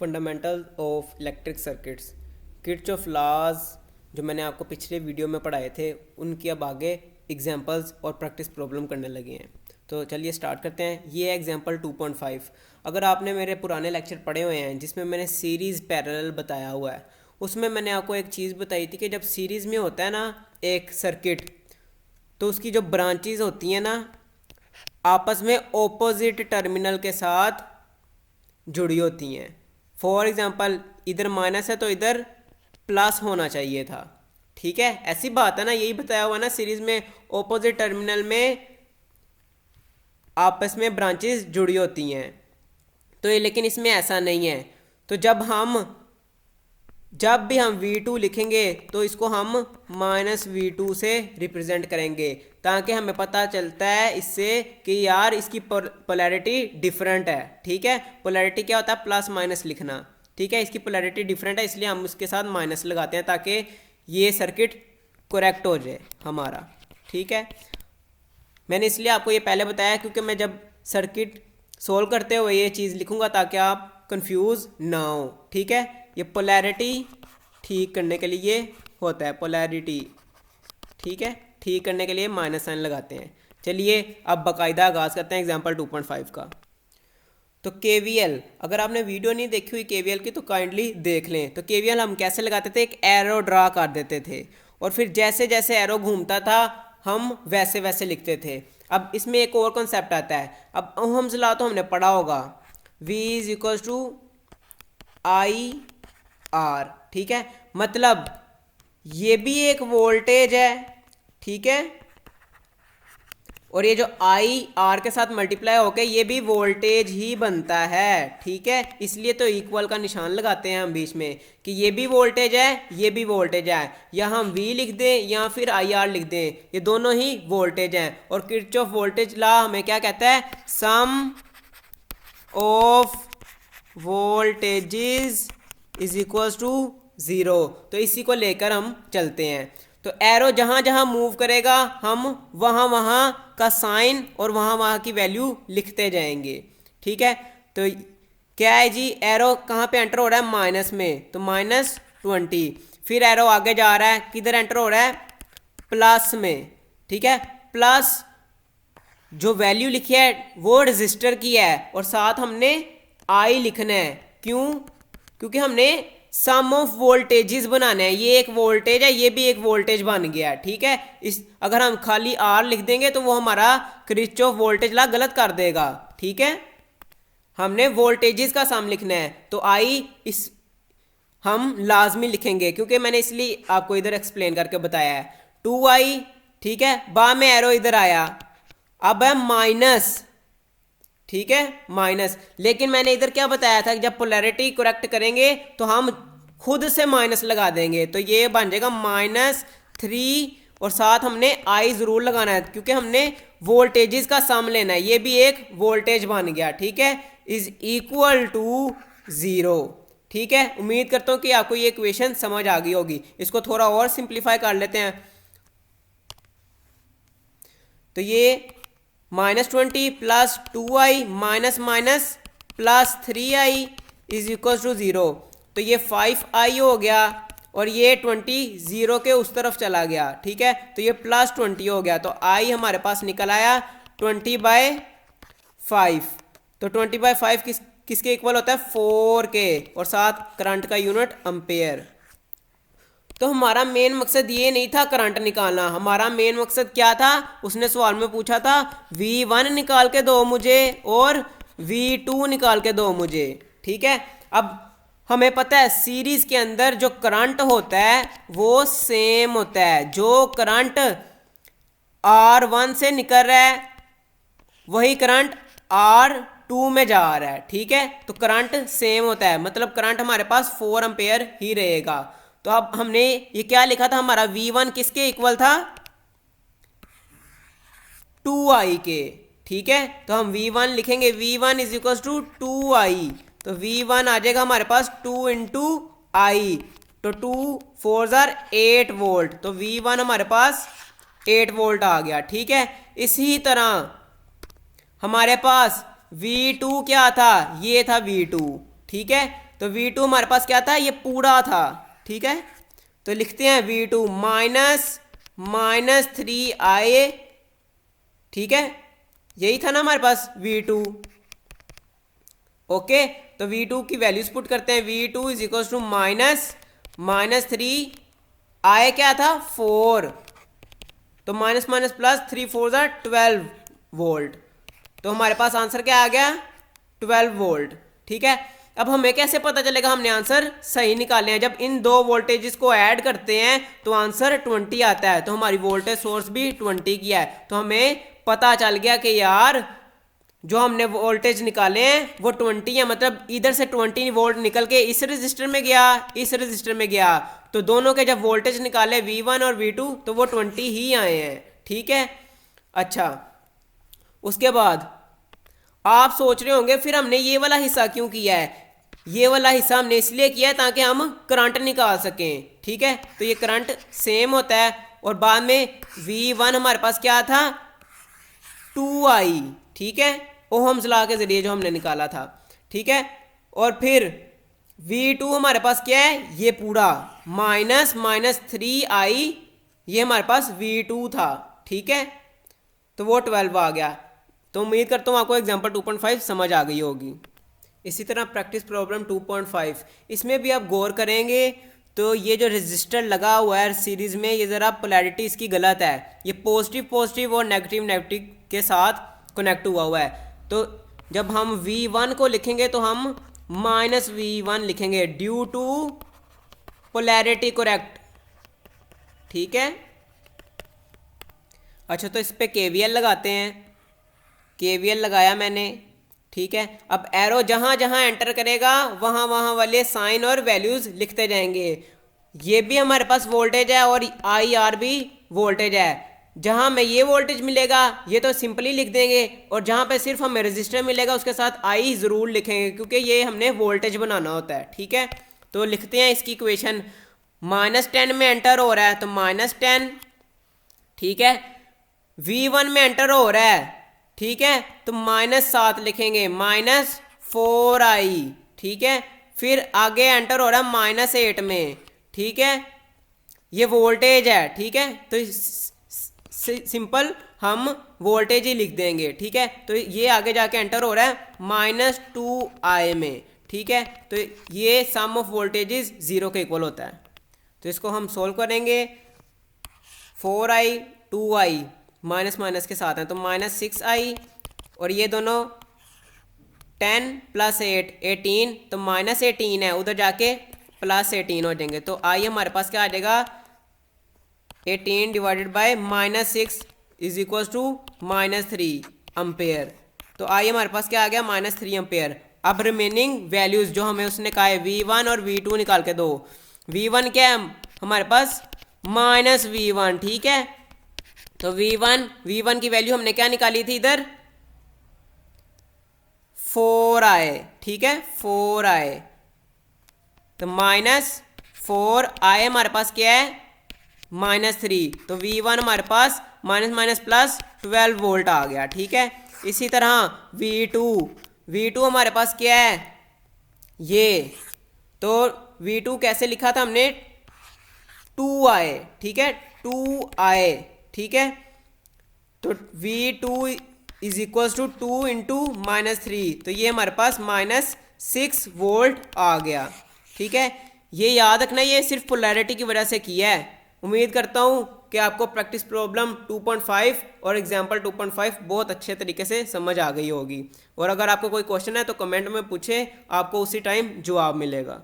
Fundamental of electric circuits, Kirchhoff laws जो मैंने आपको पिछले वीडियो में पढ़ाए थे उनकी अब आगे एग्जांपल्स और प्रैक्टिस प्रॉब्लम करने लगे हैं। तो चलिए स्टार्ट करते हैं। ये है एग्जांपल 2.5। अगर आपने मेरे पुराने लेक्चर पढ़े हुए हैं जिसमें मैंने सीरीज़ पैरेलल बताया हुआ है, उसमें मैंने आपको एक चीज़ बताई थी कि जब सीरीज़ में होता है ना एक सर्किट, तो उसकी जो ब्रांचेज होती हैं ना आपस में ऑपोजिट टर्मिनल के साथ जुड़ी होती हैं। फॉर एग्जांपल इधर माइनस है तो इधर प्लस होना चाहिए था। ठीक है, ऐसी बात है ना, यही बताया हुआ ना सीरीज में ऑपोजिट टर्मिनल में आपस में ब्रांचेस जुड़ी होती हैं। तो ये लेकिन इसमें ऐसा नहीं है। तो जब भी हम V2 लिखेंगे तो इसको हम -V2 से रिप्रेजेंट करेंगे, ताकि हमें पता चलता है इससे कि यार इसकी पोलैरिटी डिफरेंट है। ठीक है, पोलैरिटी क्या होता है? प्लस माइनस लिखना। ठीक है, इसकी पोलैरिटी डिफरेंट है इसलिए हम उसके साथ माइनस लगाते हैं ताकि ये सर्किट करेक्ट हो जाए हमारा। ठीक है, मैंने इसलिए आपको ये पहले बताया क्योंकि मैं जब सर्किट सोल्व करते हुए ये चीज़ लिखूंगा ताकि आप कंफ्यूज ना हो। ठीक है, ये पोलैरिटी ठीक करने के लिए होता है, पोलैरिटी ठीक है ठीक करने के लिए माइनस साइन लगाते हैं। चलिए अब बाकायदा आगाज़ करते हैं एग्जांपल 2.5 का। तो KVL, अगर आपने वीडियो नहीं देखी हुई KVL की तो काइंडली देख लें। तो KVL हम कैसे लगाते थे? एक एरो ड्रा कर देते थे और फिर जैसे जैसे एरो घूमता था हम वैसे वैसे लिखते थे। अब इसमें एक और कॉन्सेप्ट आता है। अब ओहम्स लॉ तो हमने पढ़ा होगा, V = IR। ठीक है, मतलब ये भी एक वोल्टेज है। ठीक है, और ये जो IR के साथ मल्टीप्लाई होके ये भी वोल्टेज ही बनता है। ठीक है, इसलिए तो इक्वल का निशान लगाते हैं हम बीच में कि ये भी वोल्टेज है ये भी वोल्टेज है। या हम V लिख दें या फिर IR लिख दें, ये दोनों ही वोल्टेज हैं। और किर्चॉफ वोल्टेज लॉ हमें क्या कहता है? Sum of voltages is equals to 0। तो इसी को लेकर हम चलते हैं। तो एरो जहां जहां मूव करेगा हम वहां वहां का साइन और वहां वहां की वैल्यू लिखते जाएंगे। ठीक है, तो क्या है जी? एरो कहां पे एंटर हो रहा है? माइनस में, तो -20। फिर एरो आगे जा रहा है, किधर एंटर हो रहा है? प्लस में। ठीक है, प्लस जो वैल्यू लिखी है वो रजिस्टर की है और साथ हमने I लिखना है। क्यों? क्योंकि हमने सम ऑफ वोल्टेजेस बनाना है। ये एक वोल्टेज है ये भी एक वोल्टेज बन गया। ठीक है, इस अगर हम खाली R लिख देंगे तो वो हमारा किर्चॉफ वोल्टेज लॉ गलत कर देगा। ठीक है, हमने वोल्टेजेस का सम लिखना है तो I इस हम लाजमी लिखेंगे क्योंकि मैंने इसलिए आपको इधर एक्सप्लेन करके बताया है। 2I। ठीक है, बाद में एरो इधर आया, अब है माइनस। ठीक है, माइनस। लेकिन मैंने इधर क्या बताया था कि जब पोलैरिटी करेक्ट करेंगे तो हम खुद से माइनस लगा देंगे, तो ये बन जाएगा -3 और साथ हमने I जरूर लगाना है क्योंकि हमने वोल्टेजेस का सम लेना है। ये भी एक वोल्टेज बन गया। ठीक है, इज इक्वल टू 0। ठीक है, उम्मीद करता हूं कि आपको ये इक्वेशन समझ आ गई होगी। इसको थोड़ा और सिंप्लीफाई कर लेते हैं। तो ये -20 + 2I minus minus +3I is equal to 0। तो ये 5I हो गया और ये 20 0 के उस तरफ चला गया। ठीक है, तो ये +20 हो गया। तो I हमारे पास निकल आया 20/5। तो 20/5 किसके इक्वल होता है? 4 के, और साथ करंट का यूनिट एम्पेयर। तो हमारा मेन मकसद ये नहीं था करंट निकालना, हमारा मेन मकसद क्या था? उसने सवाल में पूछा था V1 निकाल के दो मुझे और V2 निकाल के दो मुझे। ठीक है, अब हमें पता है सीरीज के अंदर जो करंट होता है वो सेम होता है। जो करंट R1 से निकल रहा है वही करंट R2 में जा रहा है। ठीक है, तो करंट सेम होता है, मतलब करंट हमारे पास 4 एम्पेयर ही रहेगा। तो अब हमने ये क्या लिखा था? हमारा V1 किसके इक्वल था? 2I के। ठीक है, तो हम V1 लिखेंगे, V1 = 2I। तो V1 आ जाएगा हमारे पास 2 × I, तो 2 4 = 8 वोल्ट। तो V1 हमारे पास 8 वोल्ट आ गया। ठीक है, इसी तरह हमारे पास V2 क्या था? ये था V2। ठीक है, तो V2 हमारे पास क्या था, ये पूरा था, ठीक है। तो लिखते हैं V2 माइनस 3i, ठीक है, यही था ना हमारे पास V2। ओके, तो V2 की वैल्यूज पुट करते हैं। V2 is equal to minus 3i क्या था 4, तो माइनस माइनस प्लस 3 4 12 वोल्ट। तो हमारे पास आंसर क्या आ गया 12 वोल्ट, ठीक है। अब हमें कैसे पता चलेगा हमने आंसर सही निकाले हैं, जब इन दो वोल्टेजेस को ऐड करते हैं तो आंसर 20 आता है। तो हमारी वोल्टेज सोर्स भी 20 की है, तो हमें पता चल गया कि यार जो हमने वोल्टेज निकाले हैं वो 20 है, मतलब इधर से 20 वोल्ट निकल के इस रजिस्टर में गया, इस रजिस्टर में गया, तो दोनों के जब वोल्टेज निकाले V1 और V2 तो वो 20 ही आए हैं, ठीक है। अच्छा, उसके बाद आप सोच रहे होंगे फिर हमने ये वाला हिस्सा क्यों किया है। ये वाला हिस्सा हमने इसलिए किया है ताकि हम करंट निकाल सकें, ठीक है। तो ये करंट सेम होता है, और बाद में V1 हमारे पास क्या था 2i, ठीक है, ओहम्स लॉ के जरिए जो हमने निकाला था, ठीक है। और फिर V2 हमारे पास क्या है, ये पूरा माइनस 3i, ये हमारे पास V2 था, ठीक है, तो वो 12 आ गया। तो उम्मीद करता हूँ आपको एग्जांपल 2.5 समझ आ गई होगी। इसी तरह प्रैक्टिस प्रॉब्लम 2.5, इसमें भी आप गौर करेंगे तो ये जो रजिस्टर लगा हुआ है सीरीज में, ये ज़रा पोलैरिटी इसकी गलत है, ये पॉजिटिव पॉजिटिव और नेगेटिव नेगेटिव के साथ कनेक्ट हुआ है। तो जब हम V1 को लिखेंगे तो हम माइनस V1 लिखेंगे ड्यू टू पोलैरिटी करेक्ट, ठीक है। अच्छा, तो इस पे KVL लगाते हैं। KVL लगाया मैंने, ठीक है। अब एरो जहां जहां एंटर करेगा वहां वहां वाले साइन और वैल्यूज लिखते जाएंगे। ये भी हमारे पास वोल्टेज है और IR भी वोल्टेज है। जहां में ये वोल्टेज मिलेगा ये तो सिंपली लिख देंगे, और जहां पे सिर्फ हमें रेजिस्टर मिलेगा उसके साथ I जरूर लिखेंगे, क्योंकि ये हमने वोल्टेज बनाना होता है, ठीक है। तो लिखते हैं इसकी इक्वेशन, -10 में एंटर हो रहा है तो -10, ठीक है। V1 में एंटर हो रहा है, ठीक है, तो -7 लिखेंगे, -4i, ठीक है। फिर आगे एंटर हो रहा है -8 में, ठीक है, ये वोल्टेज है, ठीक है। तो सिंपल हम वोल्टेज ही लिख देंगे, ठीक है। तो ये आगे जाके एंटर हो रहा है -2i में, ठीक है। तो ये सम ऑफ वोल्टेजेस 0 के इक्वल होता है। तो इसको हम सोल्व करेंगे, 4i 2i माइनस माइनस के साथ हैं तो -6i, और ये दोनों 10 + 8 18, तो -18 है, उधर जाके +18 हो जाएंगे। तो i हमारे पास क्या आ जाएगा 18 divided by -6 is equal to -3 ampere. तो i हमारे पास क्या आ गया -3 एम्पेयर। अब रिमेनिंग वैल्यूज जो हमें उसने कहा है V1 और V2 निकाल के दो। V1 क्या है हमारे पास -V1, ठीक है। तो V1 की वैल्यू हमने क्या निकाली थी इधर 4i, ठीक है, 4i, तो -4i हमारे पास क्या है -3, तो V1 हमारे पास माइनस प्लस 12 वोल्ट आ गया, ठीक है। इसी तरह V2 हमारे पास क्या है ये, तो V2 कैसे लिखा था हमने 2i, ठीक है, 2i, ठीक है। तो V2 is equal to 2 into -3, तो ये हमारे पास -6 वोल्ट आ गया, ठीक है। ये याद रखना, ये सिर्फ पोलैरिटी की वजह से किया है। उम्मीद करता हूँ कि आपको प्रैक्टिस प्रॉब्लम 2.5 और एग्जाम्पल 2.5 बहुत अच्छे तरीके से समझ आ गई होगी। और अगर आपको कोई क्वेश्चन है तो कमेंट में पूछें, आपको उसी टाइम जवाब मिलेगा।